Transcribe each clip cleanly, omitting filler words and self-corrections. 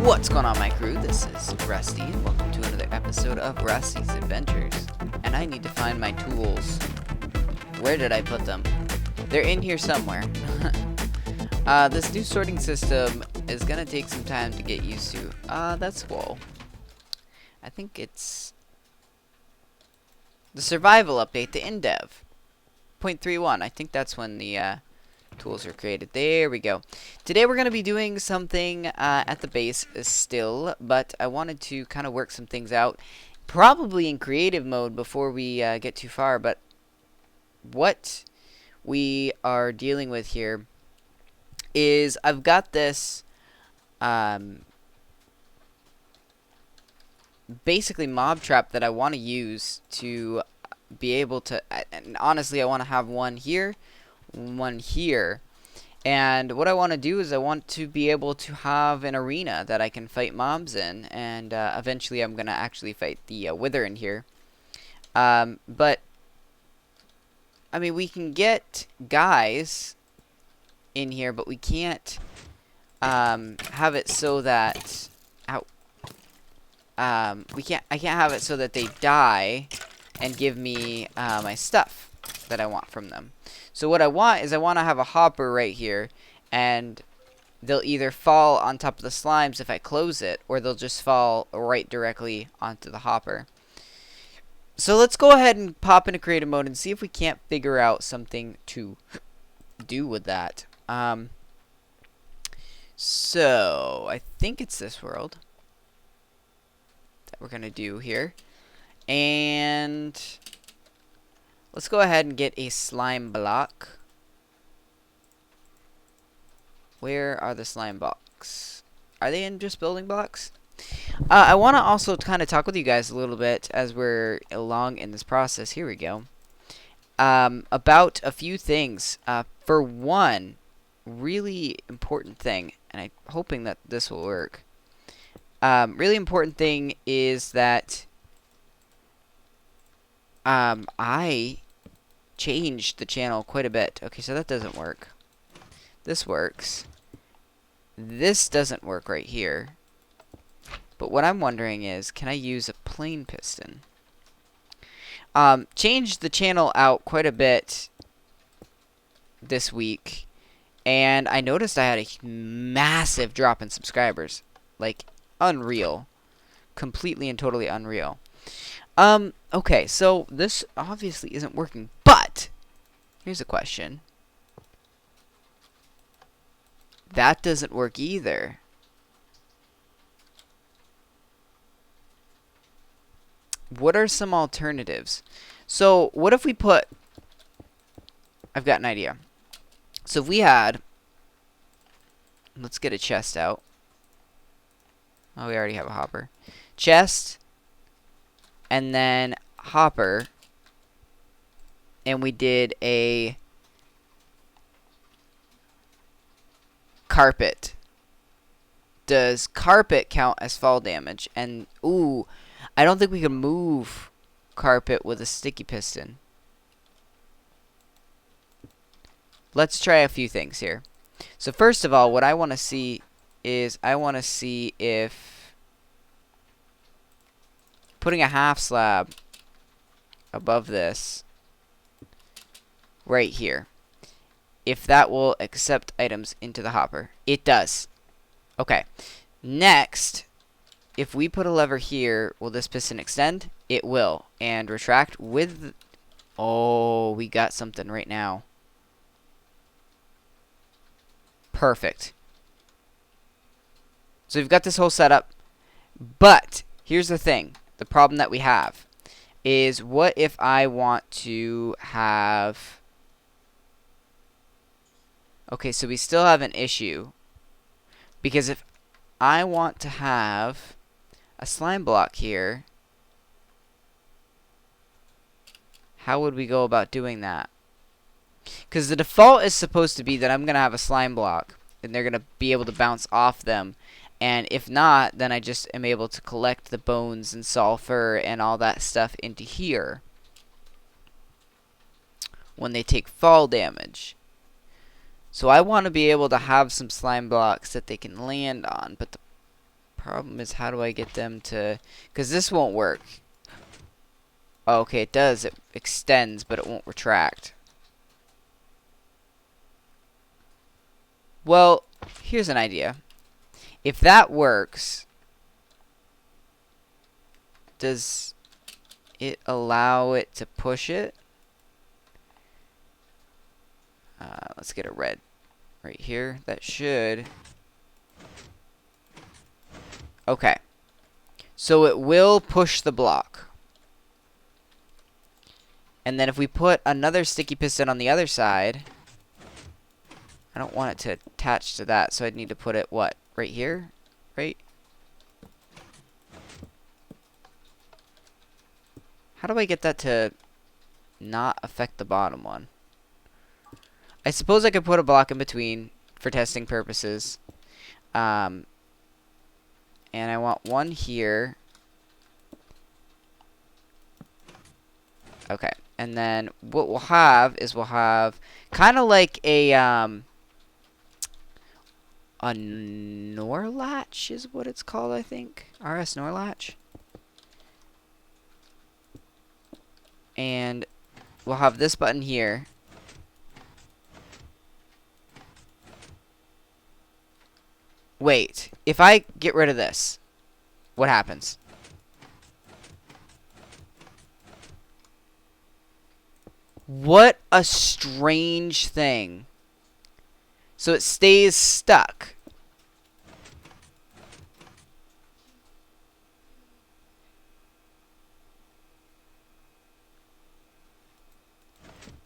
What's going on, my crew? This is Rusty, and welcome to another episode of Rusty's Adventures. And I need to find my tools. Where did I put them? They're in here somewhere. This new sorting system is gonna take some time to get used to. That's whoa. I think it's the survival update, the InDev 0.31. I think that's when the tools are created. There we go. Today we're going to be doing something at the base still, but I wanted to kind of work some things out, probably in creative mode before we get too far. But what we are dealing with here is I've got this basically mob trap that I want to use to be able to, and honestly I want to have one here, one here, and what I want to do is I want to be able to have an arena that I can fight mobs in, and eventually I'm gonna actually fight the wither in here. But I mean, we can get guys in here, but we can't have it so that I can't have it so that they die and give me my stuff that I want from them. So what I want is I want to have a hopper right here, and they'll either fall on top of the slimes if I close it, or they'll just fall right directly onto the hopper. So let's go ahead and pop into creative mode and see if we can't figure out something to do with that. So I think it's this world that we're gonna do here, and let's go ahead and get a slime block. Where are the slime blocks? Are they in just building blocks? I want to also kind of talk with you guys a little bit as we're along in this process. Here we go. About a few things. For one, really important thing, and I'm hoping that this will work. Really important thing is that I changed the channel quite a bit. Okay, so that doesn't work. This works. This doesn't work right here. But what I'm wondering is, can I use a plain piston? Changed the channel out quite a bit this week, and I noticed I had a massive drop in subscribers. Like, unreal. Completely and totally unreal. Okay, so this obviously isn't working, but here's a question. That doesn't work either. What are some alternatives? So, what if we put... I've got an idea. So, if we had... Let's get a chest out. Oh, we already have a hopper. Chest... and then hopper, and we did a carpet. Does carpet count as fall damage? And ooh, I don't think we can move carpet with a sticky piston. Let's try a few things here. So first of all, what I want to see is I want to see if putting a half slab above this right here, if that will accept items into the hopper. It does. Okay. Next, if we put a lever here, will this piston extend? It will. And retract with... Oh, we got something right now. Perfect. So we've got this whole setup. But here's the thing. The problem that we have is, what if I want to have... Okay, so we still have an issue. Because if I want to have a slime block here, how would we go about doing that? Because the default is supposed to be that I'm going to have a slime block, and they're going to be able to bounce off them. And if not, then I just am able to collect the bones and sulfur and all that stuff into here when they take fall damage. So I want to be able to have some slime blocks that they can land on. But the Problem is, how do I get them to... Because this won't work. Oh, okay, it does. It extends, but it won't retract. Well, here's an idea. If that works, does it allow it to push it? Let's get a red right here. That should... Okay. So it will push the block. And then if we put another sticky piston on the other side... I don't want it to attach to that, so I'd need to put it, what, right here? Right? How do I get that to not affect the bottom one? I suppose I could put a block in between for testing purposes. And I want one here. Okay. And then what we'll have is we'll have kind of like a NOR latch is what it's called, I think. RS NOR latch. And we'll have this button here. Wait, if I get rid of this, what happens? What a strange thing. So it stays stuck.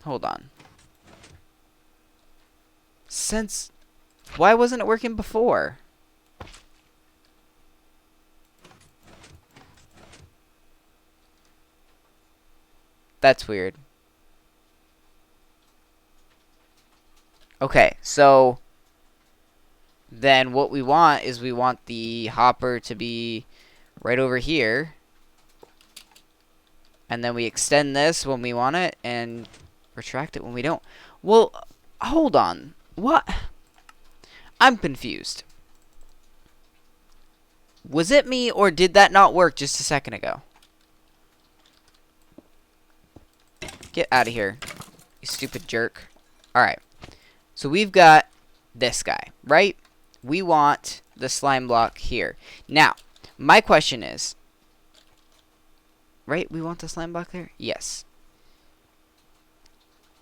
Hold on. Why wasn't it working before? That's weird. Okay, so then what we want is we want the hopper to be right over here. And then we extend this when we want it and retract it when we don't. Well, hold on. What? I'm confused. Was it me, or did that not work just a second ago? Get out of here, you stupid jerk. Alright. So we've got this guy, right? We want the slime block here. Now, my question is... Right? We want the slime block there? Yes.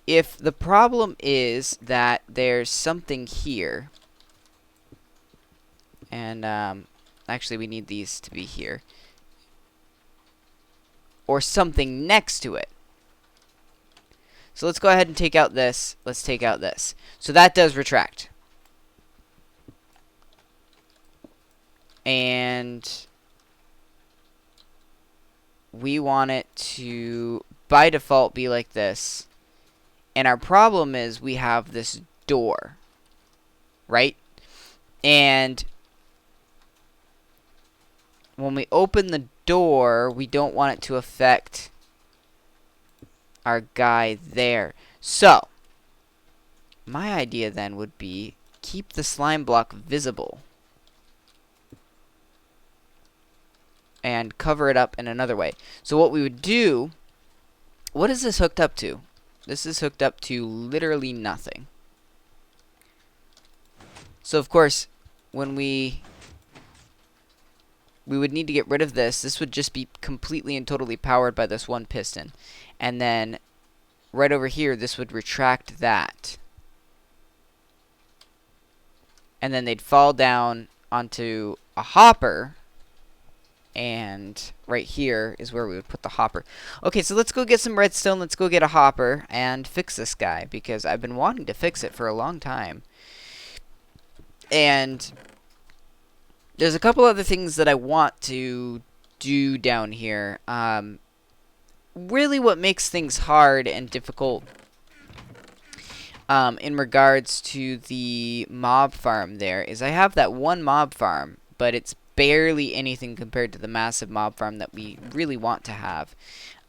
If the problem is that there's something here... And, actually we need these to be here. Or something next to it. So let's go ahead and take out this. Let's take out this. So that does retract. And we want it to, by default, be like this. And our problem is we have this door. Right? And when we open the door, we don't want it to affect our guy there. So, my idea then would be keep the slime block visible. And cover it up in another way. So what we would do... What is this hooked up to? This is hooked up to literally nothing. So of course, when we would need to get rid of this. This would just be completely and totally powered by this one piston. And then right over here, this would retract that. And then they'd fall down onto a hopper. And right here is where we would put the hopper. Okay, so let's go get some redstone. Let's go get a hopper and fix this guy, because I've been wanting to fix it for a long time. And there's a couple other things that I want to do down here. Really what makes things hard and difficult in regards to the mob farm there is I have that one mob farm, but it's barely anything compared to the massive mob farm that we really want to have.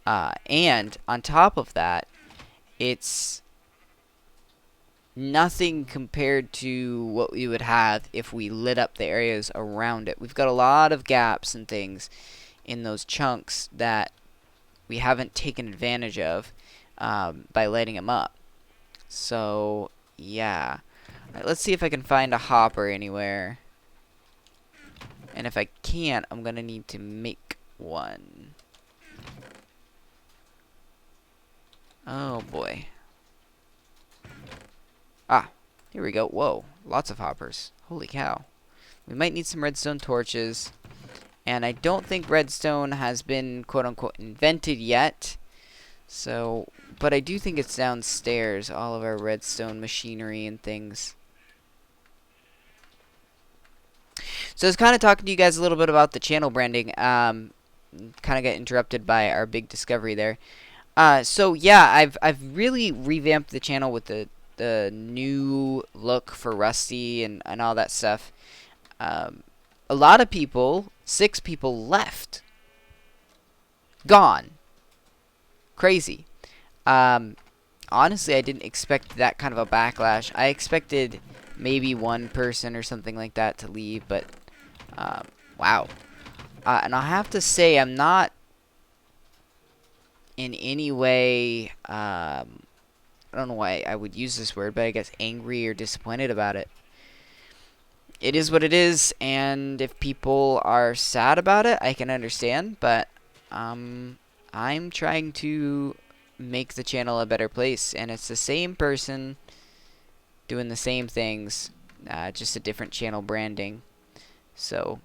And on top of that, it's nothing compared to what we would have if we lit up the areas around it. We've got a lot of gaps and things in those chunks that we haven't taken advantage of by lighting them up. So, yeah. Alright, let's see if I can find a hopper anywhere. And if I can't, I'm going to need to make one. Oh, boy. Ah, here we go. Whoa, lots of hoppers. Holy cow. We might need some redstone torches. And I don't think redstone has been, quote-unquote, invented yet. So, but I do think it's downstairs, all of our redstone machinery and things. So I was kind of talking to you guys a little bit about the channel branding. Kind of got interrupted by our big discovery there. So yeah, I've really revamped the channel with the new look for Rusty and all that stuff. A lot of people, 6 people left. Gone. Crazy. Honestly, I didn't expect that kind of a backlash. I expected maybe 1 person or something like that to leave, but wow. And I'll have to say, I'm not in any way, I don't know why I would use this word, but I guess angry or disappointed about it. It is what it is, and if people are sad about it, I can understand, but I'm trying to make the channel a better place, and it's the same person doing the same things, just a different channel branding. So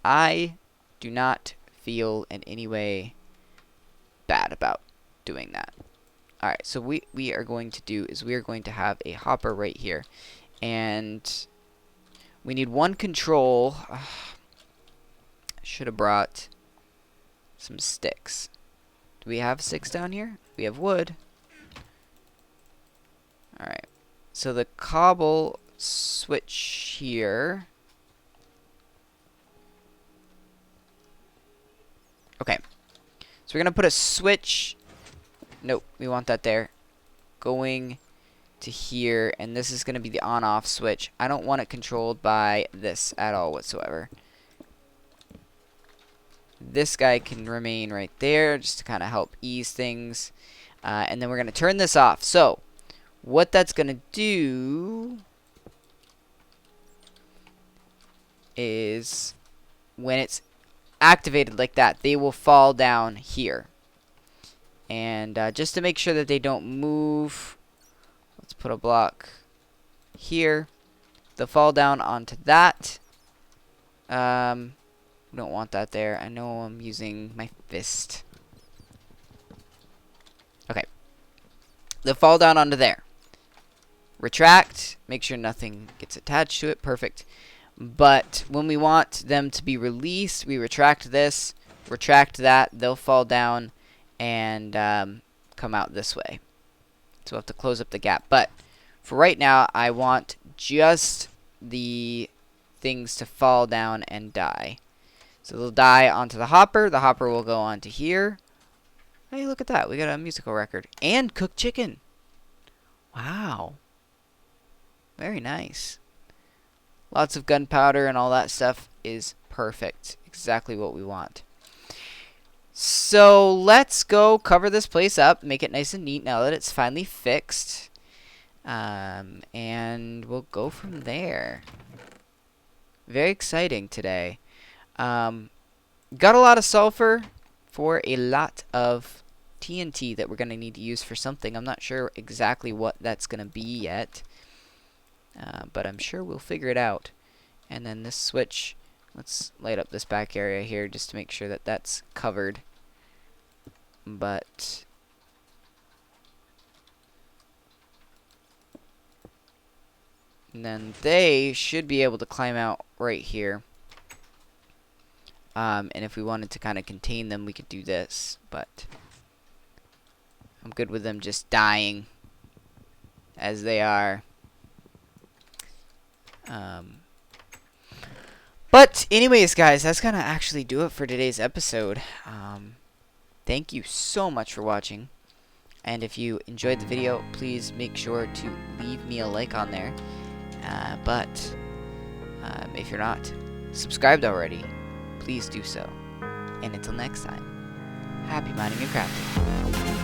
I do not feel in any way bad about doing that. Alright, so we are going to do is we are going to have a hopper right here, and we need 1 control. Should have brought some sticks. Do we have 6 down here? We have wood. Alright. So the cobble switch here. Okay. So we're going to put a switch. Nope, we want that there. Going to here, and this is going to be the on-off switch. I don't want it controlled by this at all whatsoever. This guy can remain right there just to kind of help ease things. And then we're going to turn this off. So, what that's going to do is when it's activated like that, they will fall down here. And just to make sure that they don't move, let's put a block here. They'll fall down onto that. We don't want that there. I know I'm using my fist. Okay. They'll fall down onto there. Retract. Make sure nothing gets attached to it. Perfect. But when we want them to be released, we retract this, retract that. They'll fall down and come out this way. So we'll have to close up the gap. But for right now, I want just the things to fall down and die. So they'll die onto the hopper. The hopper will go onto here. Hey, look at that. We got a musical record. And cooked chicken. Wow. Very nice. Lots of gunpowder and all that stuff is perfect. Exactly what we want. So let's go cover this place up, make it nice and neat now that it's finally fixed. And we'll go from there. Very exciting today. Got a lot of sulfur for a lot of TNT that we're going to need to use for something. I'm not sure exactly what that's going to be yet. But I'm sure we'll figure it out. And then this switch, let's light up this back area here just to make sure that that's covered. But and then they should be able to climb out right here. And if we wanted to kind of contain them, we could do this. But I'm good with them just dying as they are. But anyways, guys, that's gonna actually do it for today's episode. Thank you so much for watching. And if you enjoyed the video, please make sure to leave me a like on there. But if you're not subscribed already, please do so. And until next time, happy mining and crafting.